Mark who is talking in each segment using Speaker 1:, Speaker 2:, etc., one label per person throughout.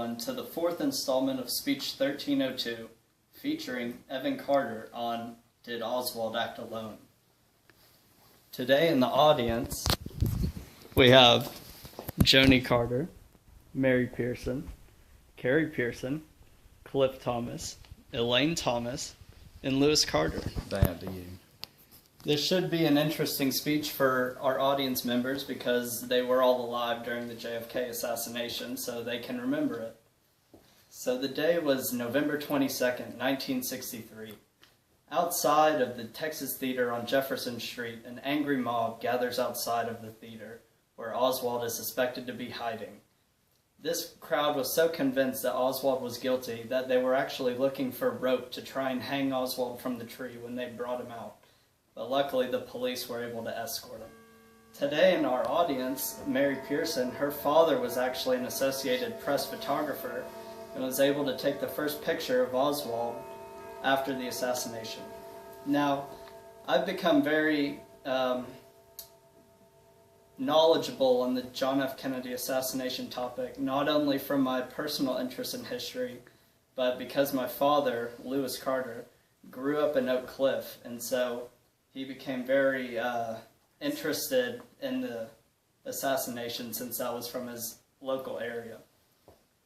Speaker 1: everyone to the fourth installment of Speech 1302, featuring Evan Carter on Did Oswald Act Alone? Today in the audience, we have Joni Carter, Mary Pearson, Carrie Pearson, Cliff Thomas, Elaine Thomas, and Lewis Carter.
Speaker 2: Bad to you.
Speaker 1: This should be an interesting speech for our audience members because they were all alive during the JFK assassination, so they can remember it. So the day was November 22nd, 1963. Outside of the Texas Theater on Jefferson Street, an angry mob gathers outside of the theater, where Oswald is suspected to be hiding. This crowd was so convinced that Oswald was guilty that they were actually looking for rope to try and hang Oswald from the tree when they brought him out. But luckily the police were able to escort him. Today in our audience, Mary Pearson, her father was actually an Associated Press photographer and was able to take the first picture of Oswald after the assassination. Now, I've become very knowledgeable on the John F. Kennedy assassination topic, not only from my personal interest in history, but because my father, Lewis Carter, grew up in Oak Cliff, and so he became very interested in the assassination since that was from his local area.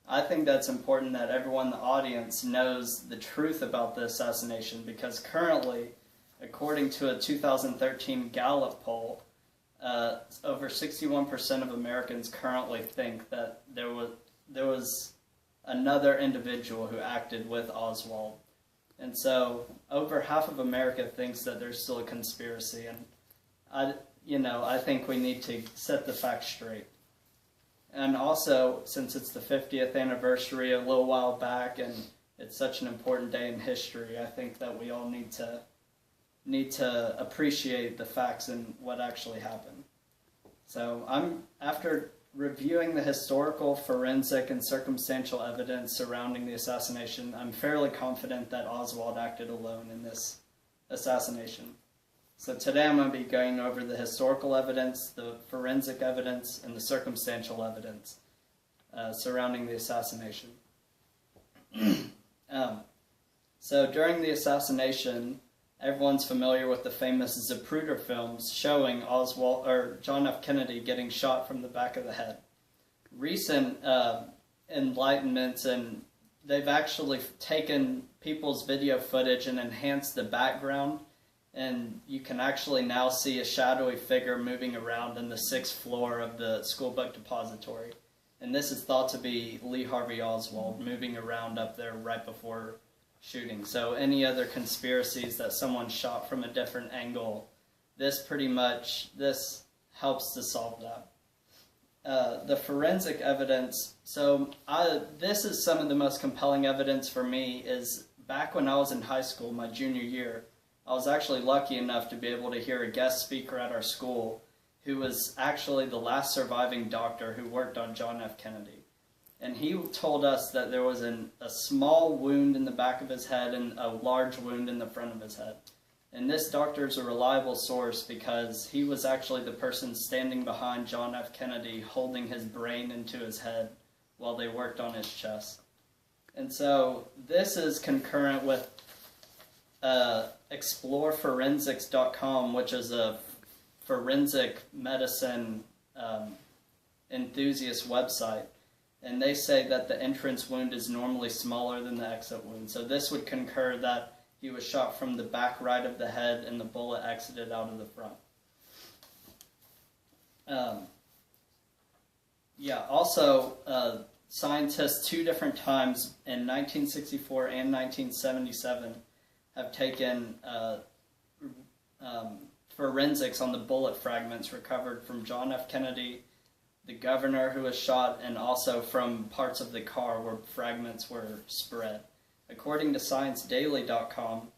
Speaker 1: I think that's important that everyone in the audience knows the truth about the assassination because currently, according to a 2013 Gallup poll, over 61% of Americans currently think that there was another individual who acted with Oswald. And so over half of America thinks that there's still a conspiracy, and I think we need to set the facts straight. And also, since it's the 50th anniversary a little while back and it's such an important day in history, I think that we all need to appreciate the facts and what actually happened. So after reviewing the historical, forensic, and circumstantial evidence surrounding the assassination, I'm fairly confident that Oswald acted alone in this assassination. So today I'm going to be going over the historical evidence, the forensic evidence, and the circumstantial evidence surrounding the assassination. So during the assassination, everyone's familiar with the famous Zapruder films showing John F. Kennedy getting shot from the back of the head. Recent enlightenments, and they've actually taken people's video footage and enhanced the background, and you can actually now see a shadowy figure moving around in the 6th floor of the school book depository. And this is thought to be Lee Harvey Oswald moving around up there right before shooting. So any other conspiracies that someone shot from a different angle, this helps to solve that. The forensic evidence, this is some of the most compelling evidence for me, is back when I was in high school, my junior year, I was actually lucky enough to be able to hear a guest speaker at our school who was actually the last surviving doctor who worked on John F. Kennedy. And he told us that there was a small wound in the back of his head and a large wound in the front of his head. And this doctor is a reliable source because he was actually the person standing behind John F. Kennedy holding his brain into his head while they worked on his chest. And so this is concurrent with exploreforensics.com, which is a forensic medicine enthusiast website. And they say that the entrance wound is normally smaller than the exit wound. So this would concur that he was shot from the back right of the head and the bullet exited out of the front. Also, scientists 2 different times in 1964 and 1977 have taken forensics on the bullet fragments recovered from John F. Kennedy, the governor who was shot, and also from parts of the car where fragments were spread. According to ScienceDaily.com,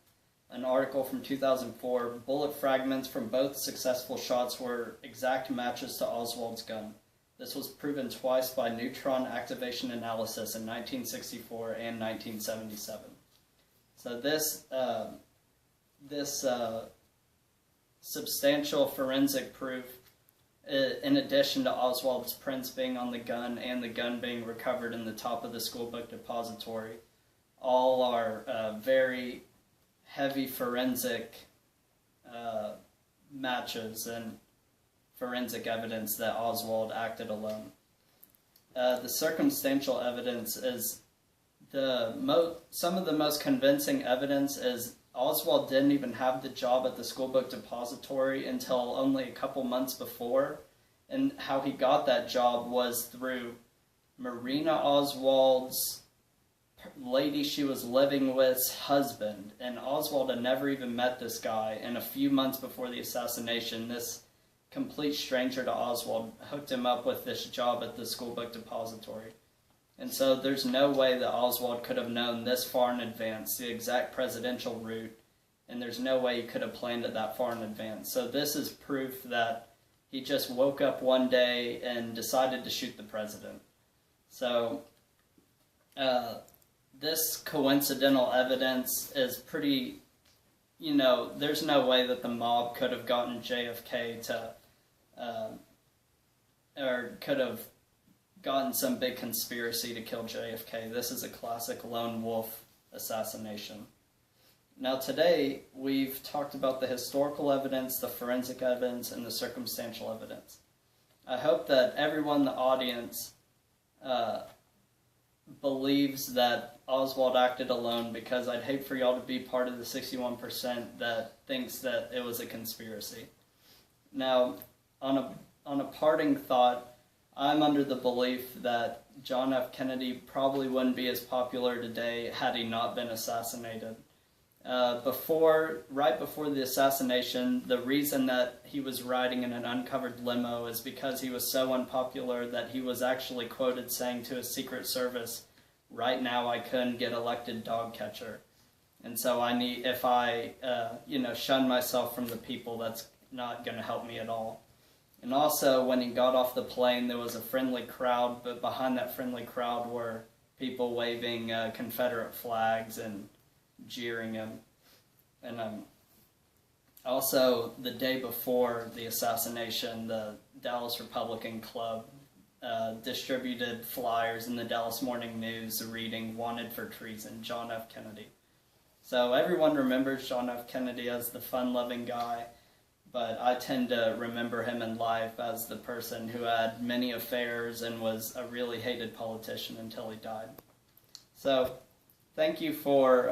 Speaker 1: an article from 2004, bullet fragments from both successful shots were exact matches to Oswald's gun. This was proven twice by neutron activation analysis in 1964 and 1977. So this substantial forensic proof in addition to Oswald's prints being on the gun and the gun being recovered in the top of the school book depository, all are very heavy forensic matches and forensic evidence that Oswald acted alone. The circumstantial evidence is some of the most convincing evidence is Oswald didn't even have the job at the school book depository until only a couple months before, and how he got that job was through Marina Oswald's lady she was living with's husband, and Oswald had never even met this guy, and a few months before the assassination, this complete stranger to Oswald hooked him up with this job at the school book depository. And so there's no way that Oswald could have known this far in advance the exact presidential route, and there's no way he could have planned it that far in advance. So this is proof that he just woke up one day and decided to shoot the president. So this coincidental evidence is pretty, there's no way that the mob could have gotten JFK to, or could have gotten some big conspiracy to kill JFK. This is a classic lone wolf assassination. Now today, we've talked about the historical evidence, the forensic evidence, and the circumstantial evidence. I hope that everyone in the audience believes that Oswald acted alone, because I'd hate for y'all to be part of the 61% that thinks that it was a conspiracy. Now, on a parting thought, I'm under the belief that John F. Kennedy probably wouldn't be as popular today had he not been assassinated. Right before the assassination, the reason that he was riding in an uncovered limo is because he was so unpopular that he was actually quoted saying to his Secret Service, "Right now I couldn't get elected dog catcher. And so if I shun myself from the people, that's not going to help me at all." And also, when he got off the plane, there was a friendly crowd, but behind that friendly crowd were people waving Confederate flags and jeering him. And also, the day before the assassination, the Dallas Republican Club distributed flyers in the Dallas Morning News reading "Wanted for Treason, John F. Kennedy." So everyone remembers John F. Kennedy as the fun-loving guy, but I tend to remember him in life as the person who had many affairs and was a really hated politician until he died. So thank you for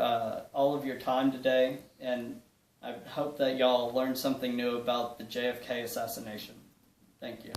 Speaker 1: all of your time today, and I hope that y'all learned something new about the JFK assassination. Thank you.